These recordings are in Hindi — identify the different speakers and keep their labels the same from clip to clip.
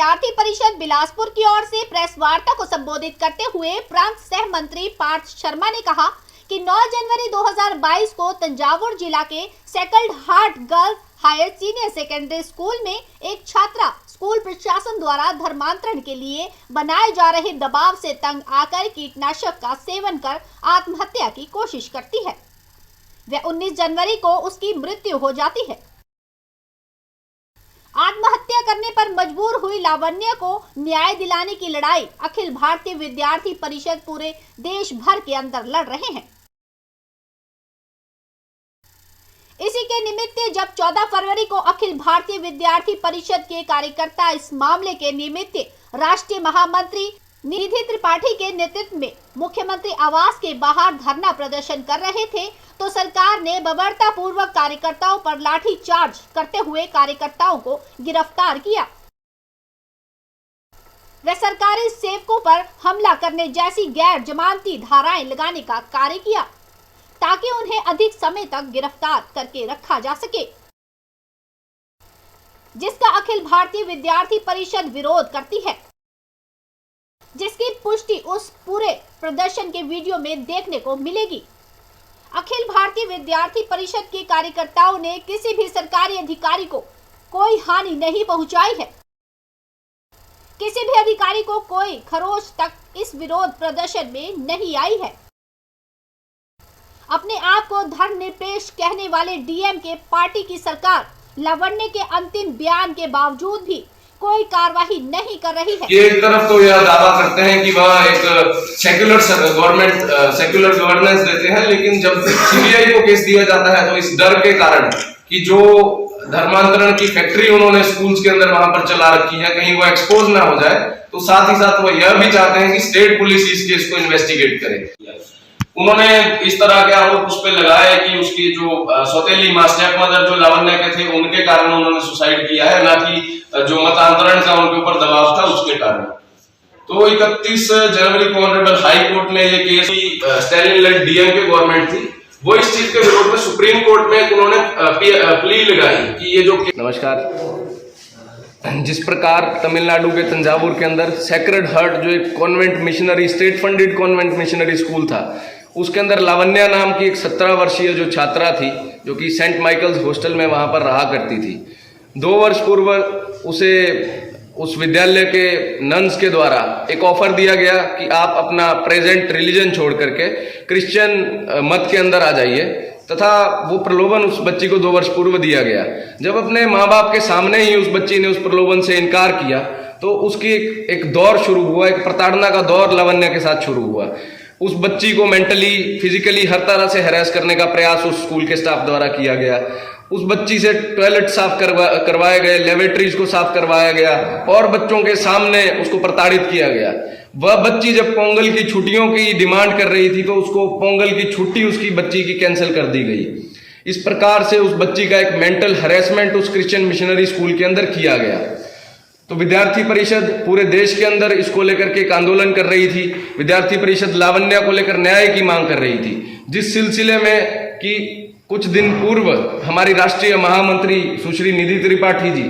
Speaker 1: विद्यार्थी परिषद बिलासपुर की ओर से प्रेस वार्ता को संबोधित करते हुए प्रांत सह मंत्री पार्थ शर्मा ने कहा कि 9 जनवरी 2022 को तंजावुर जिला के Sacred Heart Girls Higher Senior Secondary School में एक छात्रा स्कूल प्रशासन द्वारा धर्मांतरण के लिए बनाए जा रहे दबाव से तंग आकर कीटनाशक का सेवन कर आत्महत्या की कोशिश करती है। वह 19 जनवरी को उसकी मृत्यु हो जाती है। आत्महत्या करने पर मजबूर हुई लावण्य को न्याय दिलाने की लड़ाई अखिल भारतीय विद्यार्थी परिषद पूरे देश भर के अंदर लड़ रहे हैं। इसी के निमित्त जब 14 फरवरी को अखिल भारतीय विद्यार्थी परिषद के कार्यकर्ता इस मामले के निमित्त राष्ट्रीय महामंत्री निधि त्रिपाठी के नेतृत्व में मुख्यमंत्री आवास के बाहर धरना प्रदर्शन कर रहे थे, तो सरकार ने बर्बरता पूर्वक कार्यकर्ताओं पर लाठी चार्ज करते हुए कार्यकर्ताओं को गिरफ्तार किया। वे सरकारी सेवकों पर हमला करने जैसी गैर जमानती धाराएं लगाने का कार्य किया ताकि उन्हें अधिक समय तक गिरफ्तार करके रखा जा सके, जिसका अखिल भारतीय विद्यार्थी परिषद विरोध करती है, जिसकी पुष्टि उस पूरे प्रदर्शन के वीडियो में देखने को मिलेगी। अखिल भारतीय विद्यार्थी परिषद के कार्यकर्ताओं ने किसी भी सरकारी अधिकारी को कोई हानि नहीं पहुंचाई है। किसी भी अधिकारी को कोई खरोच तक इस विरोध प्रदर्शन में नहीं आई है। अपने आप को धर्मनिरपेक्ष कहने वाले डीएमके पार्टी की सरकार लावण्य के अंतिम बयान के बावजूद भी कोई कार्रवाई नहीं कर रही है।
Speaker 2: ये एक तरफ तो यह दावा करते हैं कि वह एक सेक्युलर गवर्नमेंट सेक्युलर गवर्नेंस देते हैं, लेकिन जब सीबीआई को केस दिया जाता है तो इस डर के कारण कि जो धर्मांतरण की फैक्ट्री उन्होंने स्कूल्स के अंदर वहां पर चला रखी है कहीं वो एक्सपोज ना हो जाए, तो साथ ही साथ वो यह भी चाहते हैं कि स्टेट पुलिस इस केस को इन्वेस्टिगेट करे। उन्होंने इस तरह के आरोप उस पर लगाए कि उसकी जो सौतेली मां स्टेप मदर जो लावण्य के थे उनके कारण उन्होंने सुसाइड किया है, ना कि जो मतांतरण का उनके ऊपर दबाव था उसके कारण। तो 31 जनवरी को ऑनरेबल हाई कोर्ट ने ये case Stalin led DMK government थी, वो इस चीज के विरोध में सुप्रीम कोर्ट में उन्होंने प्ली लगाई कि ये जो
Speaker 3: नमस्कार। जिस प्रकार तमिलनाडु के तंजावुर के अंदर सेक्रेड हार्ट जो एक convent missionary state funded convent missionary school था, उसके अंदर लावण्या नाम की एक 17 वर्षीय जो छात्रा थी जो कि सेंट माइकल्स हॉस्टल में वहां पर रहा करती थी। 2 वर्ष पूर्व उसे उस विद्यालय के नन्स के द्वारा एक ऑफर दिया गया कि आप अपना प्रेजेंट रिलीजन छोड़ करके क्रिश्चियन मत के अंदर आ जाइए, तथा वो प्रलोभन उस बच्ची को 2 वर्ष पूर्व दिया गया। जब अपने माँ बाप के सामने ही उस बच्ची ने उस प्रलोभन से इनकार किया तो उसकी एक दौर शुरू हुआ, एक प्रताड़ना का दौर लावण्य के साथ शुरू हुआ। उस बच्ची को मेंटली फिजिकली हर तरह से हैरेस करने का प्रयास उस स्कूल के स्टाफ द्वारा किया गया। उस बच्ची से टॉयलेट साफ करवाए गए, लेबोरेटरीज को साफ करवाया गया और बच्चों के सामने उसको प्रताड़ित किया गया। वह बच्ची जब पोंगल की छुट्टियों की डिमांड कर रही थी तो उसको पोंगल की छुट्टी उसकी बच्ची की कैंसिल कर दी गई। इस प्रकार से उस बच्ची का एक मेंटल हैरेसमेंट उस क्रिश्चियन मिशनरी स्कूल के अंदर किया गया। तो विद्यार्थी परिषद पूरे देश के अंदर इसको लेकर के एक आंदोलन कर रही थी। विद्यार्थी परिषद लावण्या को लेकर न्याय की मांग कर रही थी, जिस सिलसिले में कि कुछ दिन पूर्व हमारी राष्ट्रीय महामंत्री सुश्री निधि त्रिपाठी जी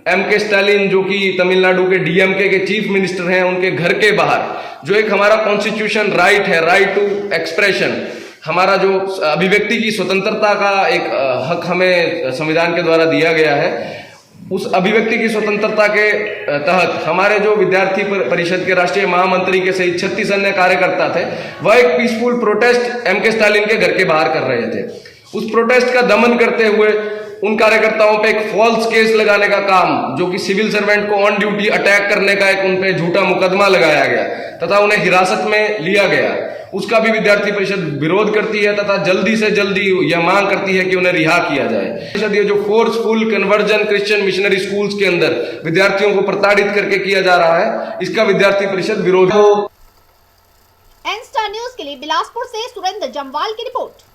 Speaker 3: एमके स्टालिन जो कि तमिलनाडु के डीएमके के चीफ मिनिस्टर हैं, उनके घर के बाहर जो एक हमारा कॉन्स्टिट्यूशन राइट है, राइट टू एक्सप्रेशन, हमारा जो अभिव्यक्ति की स्वतंत्रता का एक हक हमें संविधान के द्वारा दिया गया है, उस अभिव्यक्ति की स्वतंत्रता के तहत हमारे जो विद्यार्थी परिषद के राष्ट्रीय महामंत्री के सहित 36 अन्य कार्यकर्ता थे, वह एक पीसफुल प्रोटेस्ट एमके स्टालिन के घर के बाहर कर रहे थे। उस प्रोटेस्ट का दमन करते हुए उन कार्यकर्ताओं पे एक फॉल्स केस लगाने का काम, जो कि सिविल सर्वेंट को ऑन ड्यूटी अटैक करने का एक उन पे झूठा मुकदमा लगाया गया तथा उन्हें हिरासत में लिया गया, उसका भी विद्यार्थी परिषद विरोध करती है तथा जल्दी से जल्दी यह मांग करती है कि उन्हें रिहा किया जाए। परिषद ये जो forceful conversion Christian missionary schools के अंदर विद्यार्थियों को प्रताड़ित करके किया जा रहा है, इसका विद्यार्थी परिषद विरोध।
Speaker 1: एन स्टार न्यूज के लिए बिलासपुर से सुरेंद्र जम्वाल की रिपोर्ट।